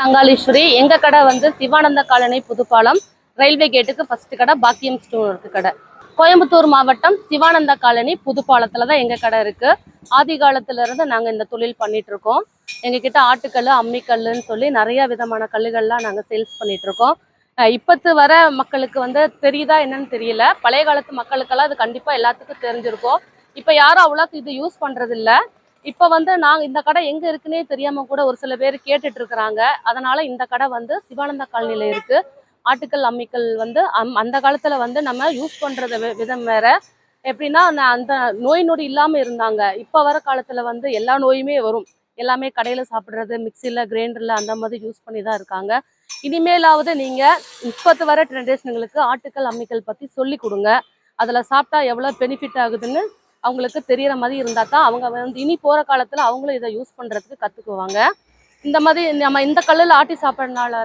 அங்காளீஸ்வரி. எங்க கடை வந்து சிவானந்த காலனி புதுப்பாலம் ரயில்வே கேட்டுக்கு ஃபர்ஸ்ட் கடை பாக்கியம் ஸ்டோர் இருக்கு கடை. கோயம்புத்தூர் மாவட்டம் சிவானந்த காலனி புதுப்பாலத்துல தான் எங்க கடை இருக்கு. ஆதி காலத்துல இருந்து நாங்க இந்த தொழில் பண்ணிட்டு இருக்கோம். எங்க கிட்ட ஆட்டுக்கல், அம்மிக்கல்லுன்னு சொல்லி நிறைய விதமான கல்லுகள்லாம் நாங்க சேல்ஸ் பண்ணிட்டு இருக்கோம். இப்பத்து வர மக்களுக்கு வந்து தெரியுதா என்னன்னு தெரியல. பழைய காலத்து மக்களுக்கெல்லாம் அது கண்டிப்பா எல்லாத்துக்கும் தெரிஞ்சிருக்கும். இப்ப யாரும் அவ்வளோக்கு இது யூஸ் பண்றது இல்ல. இப்ப வந்து நாங்க இந்த கடை எங்க இருக்குன்னே தெரியாம கூட ஒரு சில பேர் கேட்டுட்டு இருக்கிறாங்க. அதனால இந்த கடை வந்து சிவானந்த காலனில இருக்கு. ஆட்டுக்கல், அம்மிக்கல் வந்து அந்த காலத்துல வந்து நம்ம யூஸ் பண்றது விதம் வேற. எப்படின்னா அந்த நோய் நொடி இல்லாம இருந்தாங்க. இப்ப வர காலத்துல வந்து எல்லா நோயுமே வரும். எல்லாமே கடையில சாப்பிடுறது, மிக்சில, கிரைண்டர்ல அந்த மாதிரி யூஸ் பண்ணி தான் இருக்காங்க. இனிமேலாவது நீங்க இப்பத்து வர ஜெனரேஷனுங்களுக்கு ஆட்டுக்கல், அம்மிக்கல் பத்தி சொல்லி கொடுங்க. அதுல சாப்பிட்டா எவ்வளவு பெனிஃபிட் ஆகுதுன்னு அவங்களுக்கு தெரியற மாதிரி இருந்தா தான் அவங்க வந்து இனி போற காலத்துல அவங்களும் இதை யூஸ் பண்றதுக்கு கத்துக்குவாங்க. இந்த மாதிரி நம்ம இந்த கல்லுல ஆட்டி சாப்பிட்றதுனால